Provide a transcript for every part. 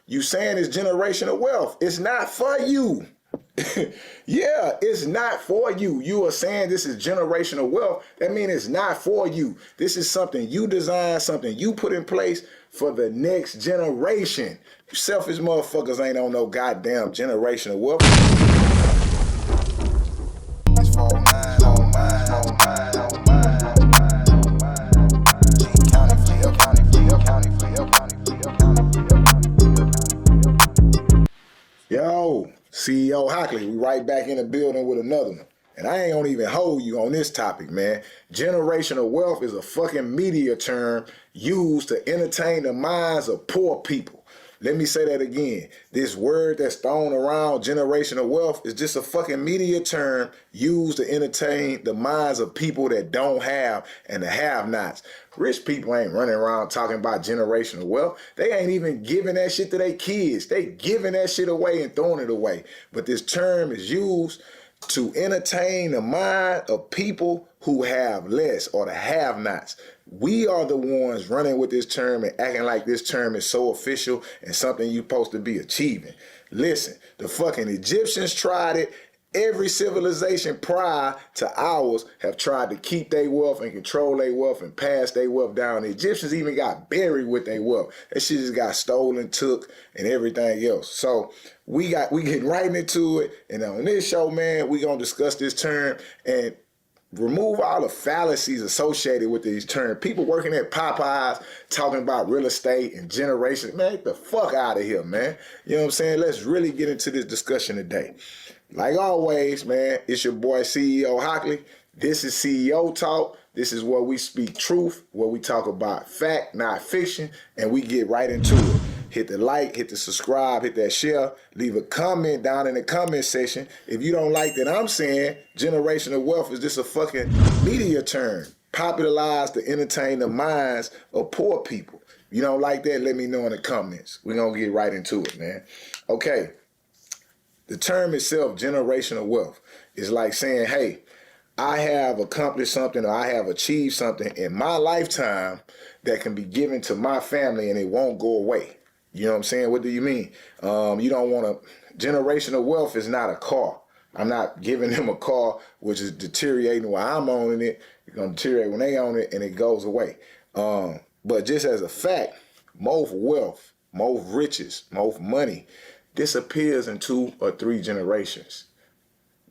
You saying it's generational wealth. It's not for you. Yeah, it's not for you. You are saying this is generational wealth. That means it's not for you. This is something you design, something you put in place for the next generation. You selfish motherfuckers ain't on no goddamn generational wealth. It's for mine, on mine, on mine, on mine, on mine, on mine. G County, Flip, County, Flip, County, Flip, County, Flip, County, Flip, County, Flip, County. Yo, CEO Hockley, we right back in the building with another one. And I ain't gonna even hold you on this topic, man. Generational wealth is a fucking media term used to entertain the minds of poor people. Let me say that again. This word that's thrown around, generational wealth, is just a fucking media term used to entertain the minds of people that don't have and the have-nots. Rich people ain't running around talking about generational wealth. They ain't even giving that shit to their kids. They giving that shit away and throwing it away. But this term is used to entertain the mind of people who have less, or the have-nots. We are the ones running with this term and acting like this term is so official and something you're supposed to be achieving. Listen, the fucking Egyptians tried it. Every civilization prior to ours have tried to keep their wealth and control their wealth and pass their wealth down. The Egyptians even got buried with their wealth. That shit just got stolen, took, and everything else. So we getting right into it. And on this show, man, we gonna discuss this term and remove all the fallacies associated with these terms. People working at Popeyes talking about real estate and generations. Man, get the fuck out of here, man. You know what I'm saying? Let's really get into this discussion today. Like always, man, it's your boy CEO Hockley. This is CEO Talk. This is where we speak truth, where we talk about fact, not fiction, and we get right into it. Hit the like, hit the subscribe, hit that share, leave a comment down in the comment section. If you don't like that I'm saying generational wealth is just a fucking media term, popularized to entertain the minds of poor people. If you don't like that, let me know in the comments. We're going to get right into it, man. Okay. The term itself, generational wealth, is like saying, hey, I have accomplished something or I have achieved something in my lifetime that can be given to my family and it won't go away. You know what I'm saying? What do you mean? You don't want to, generational wealth is not a car. I'm not giving them a car which is deteriorating while I'm owning it. It's going to deteriorate when they own it and it goes away. But just as a fact, most wealth, most riches, most money disappears in 2 or 3 generations.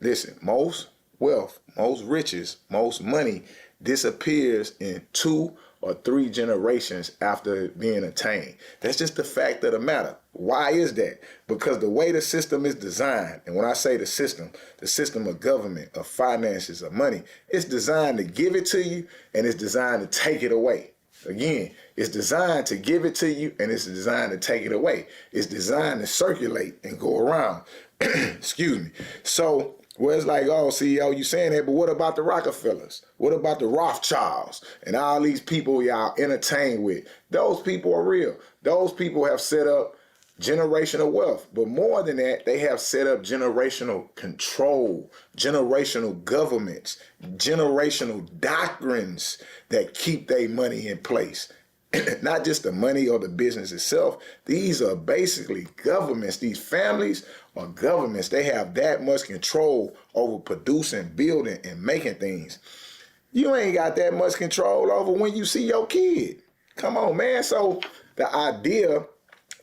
Listen, most wealth, most riches, most money disappears in 2 or 3 generations after being attained. That's just the fact of the matter. Why is that? Because the way the system is designed, and when I say the system of government, of finances, of money, it's designed to give it to you and it's designed to take it away. Again, it's designed to give it to you and it's designed to take it away. It's designed to circulate and go around. Excuse me. So, where it's like, oh, CEO, you saying that, but what about the Rockefellers? What about the Rothschilds and all these people y'all entertain with? Those people are real. Those people have set up generational wealth. But more than that, they have set up generational control, generational governments, generational doctrines that keep their money in place. Not just the money or the business itself. These are basically governments. These families are governments. They have that much control over producing, building, and making things. You ain't got that much control over when you see your kid. Come on, man. So the idea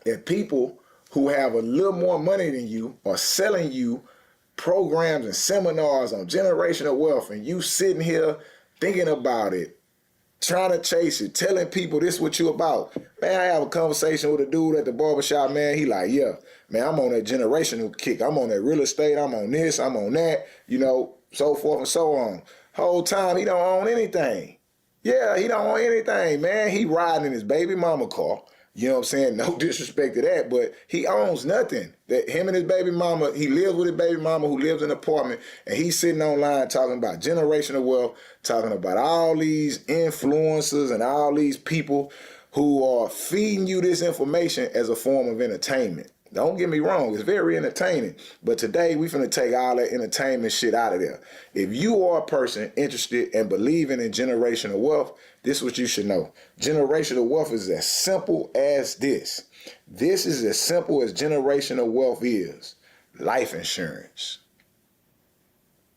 that people who have a little more money than you are selling you programs and seminars on generational wealth, and you sitting here thinking about it, trying to chase it, telling people this is what you about. Man, I have a conversation with a dude at the barbershop, man. He like, yeah, man, I'm on that generational kick. I'm on that real estate. I'm on this. I'm on that, you know, so forth and so on. Whole time, he don't own anything. Yeah, he don't own anything, man. He riding in his baby mama car. You know what I'm saying? No disrespect to that, but he owns nothing. That him and his baby mama, he lives with his baby mama who lives in an apartment, and he's sitting online talking about generational wealth, talking about all these influencers and all these people who are feeding you this information as a form of entertainment. Don't get me wrong, it's very entertaining. But today we finna take all that entertainment shit out of there. If you are a person interested in believing in generational wealth, this is what you should know. Generational wealth is as simple as this. This is as simple as generational wealth is. Life insurance.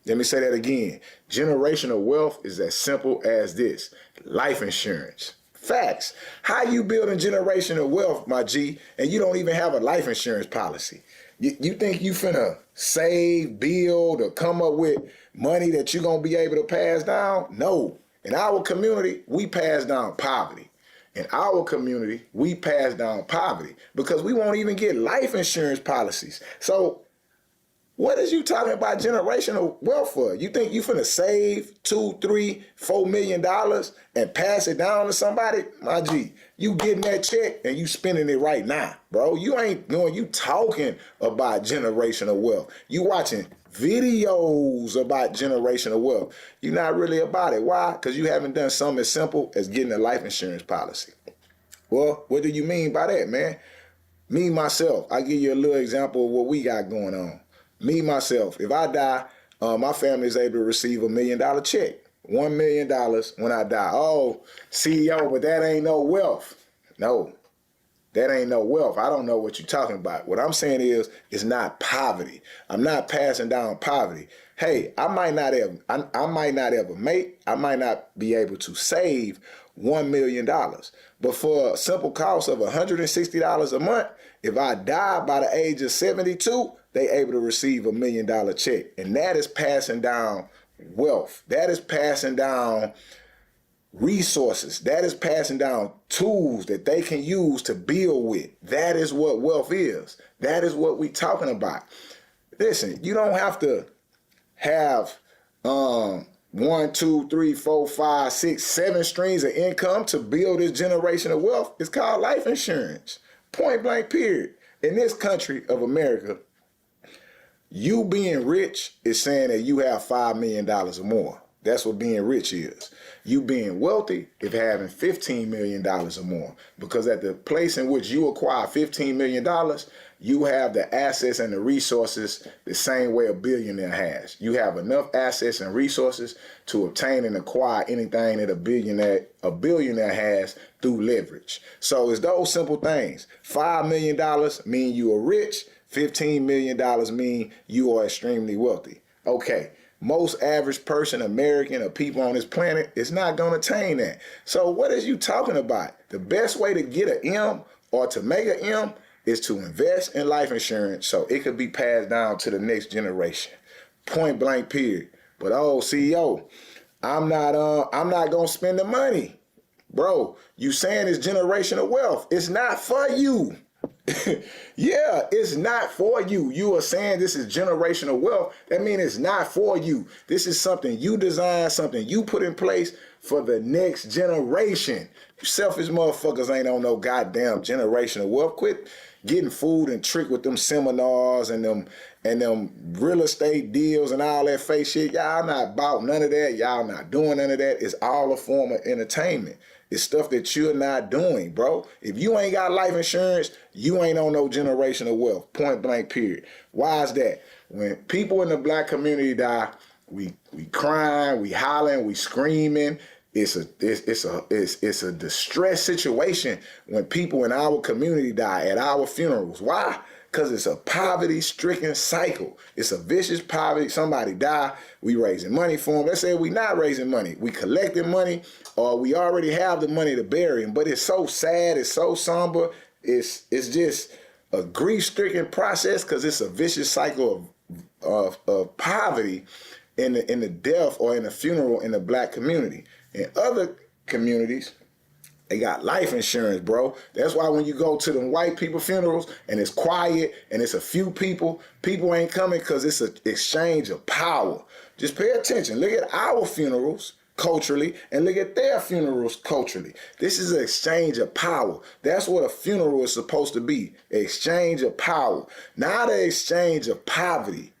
Let me say that again. Generational wealth is as simple as this. Life insurance. Facts. How you building generational wealth, my G, and you don't even have a life insurance policy? You think you finna save, build, or come up with money that you're gonna be able to pass down? No. In our community, we pass down poverty. In our community, we pass down poverty because we won't even get life insurance policies. So what is you talking about generational wealth for? You think you finna save $2, $3, $4 million and pass it down to somebody? My G, you getting that check and you spending it right now, bro. You ain't doing, you talking about generational wealth. You watching videos about generational wealth. You're not really about it. Why? Because you haven't done something as simple as getting a life insurance policy. Well, what do you mean by that, man? Me, myself, I give you a little example of what we got going on. Me, myself, if I die, my family is able to receive $1 million check. $1 million when I die. Oh, CEO, but that ain't no wealth. No, that ain't no wealth. I don't know what you're talking about. What I'm saying is, it's not poverty. I'm not passing down poverty. Hey, I might not be able to save $1 million. But for a simple cost of $160 a month, if I die by the age of 72, they able to receive $1 million check. And that is passing down wealth. That is passing down resources. That is passing down tools that they can use to build with. That is what wealth is. That is what we talking about. Listen, you don't have to have 1, 2, 3, 4, 5, 6, 7 streams of income to build this generational wealth. It's called life insurance. Point blank, period. In this country of America, you being rich is saying that you have $5 million or more. That's what being rich is. You being wealthy is having $15 million or more. Because at the place in which you acquire $15 million, you have the assets and the resources the same way a billionaire has. You have enough assets and resources to obtain and acquire anything that a billionaire has through leverage. So it's those simple things. $5 million mean you are rich. $15 million mean you are extremely wealthy. Okay. Most average person, American, or people on this planet is not going to attain that. So what is you talking about? The best way to get an M or to make an M is to invest in life insurance so it could be passed down to the next generation. Point blank, period. But CEO, I'm not going to spend the money. Bro, you saying it's generational wealth. It's not for you. Yeah, it's not for you. You are saying this is generational wealth. That means it's not for you. This is something you design, something you put in place for the next generation. You selfish motherfuckers ain't on no goddamn generational wealth. Quit getting food and trick with them seminars and them real estate deals and all that fake shit. Y'all not about none of that. Y'all not doing none of that. It's all a form of entertainment. It's stuff that you're not doing, bro. If you ain't got life insurance, you ain't on no generational wealth. Point blank, period. Why is that? When people in the black community die, we crying, we hollering, we screaming. It's a distress situation when people in our community die at our funerals. Why? Because it's a poverty-stricken cycle. It's a vicious poverty. Somebody die, we raising money for them. Let's say we not raising money. We collecting money, or we already have the money to bury them. But it's so sad. It's so somber. It's just a grief-stricken process because it's a vicious cycle of poverty in the death or in the funeral in the black community. In other communities, they got life insurance, bro. That's why when you go to them white people funerals and it's quiet and it's a few people ain't coming because it's an exchange of power. Just pay attention. Look at our funerals culturally and look at their funerals culturally. This is an exchange of power. That's what a funeral is supposed to be. An exchange of power, not an exchange of poverty.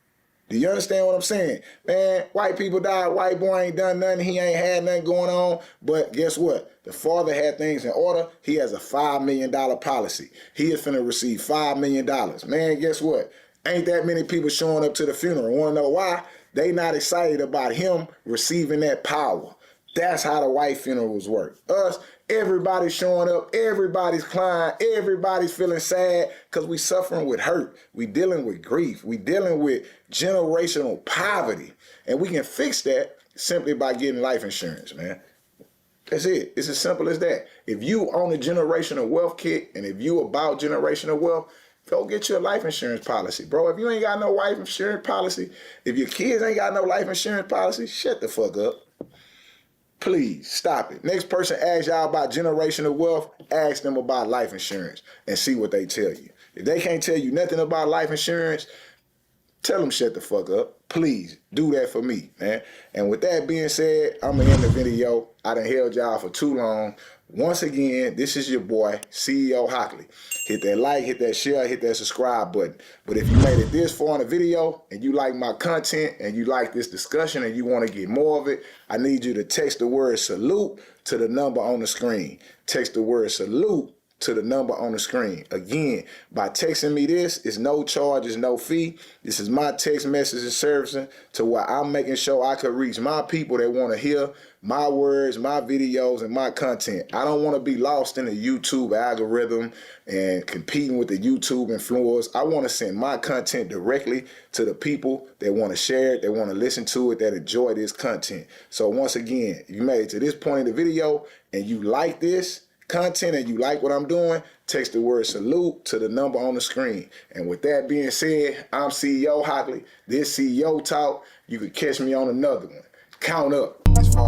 Do you understand what I'm saying? Man, white people died. White boy ain't done nothing. He ain't had nothing going on. But guess what? The father had things in order. He has a $5 million policy. He is finna receive $5 million. Man, guess what? Ain't that many people showing up to the funeral. Want to know why? They not excited about him receiving that power. That's how the white funerals work. Us, everybody's showing up, everybody's crying, everybody's feeling sad because we suffering with hurt. We dealing with grief. We dealing with generational poverty. And we can fix that simply by getting life insurance, man. That's it. It's as simple as that. If you own a generational wealth kit and if you about generational wealth, go get your life insurance policy. Bro, if you ain't got no life insurance policy, if your kids ain't got no life insurance policy, shut the fuck up. Please stop it. Next person asks y'all about generational wealth, ask them about life insurance and see what they tell you. If they can't tell you nothing about life insurance, tell them shut the fuck up. Please do that for me, man. And with that being said, I'm going to end the video. I done held y'all for too long. Once again, this is your boy, CEO Hockley. Hit that like, hit that share, hit that subscribe button. But if you made it this far in the video and you like my content and you like this discussion and you want to get more of it, I need you to text the word salute to the number on the screen. Text the word salute to the number on the screen. Again, by texting me this, it's no charge, it's no fee. This is my text message servicing to where I'm making sure I can reach my people that want to hear my words, my videos, and my content. I don't want to be lost in the YouTube algorithm and competing with the YouTube influencers. I want to send my content directly to the people that want to share it, that want to listen to it, that enjoy this content. So once again, if you made it to this point in the video and you like this content and you like what I'm doing, text the word salute to the number on the screen. And with that being said, I'm CEO Hockley. This CEO Talk. You could catch me on another one. Count up. It's 4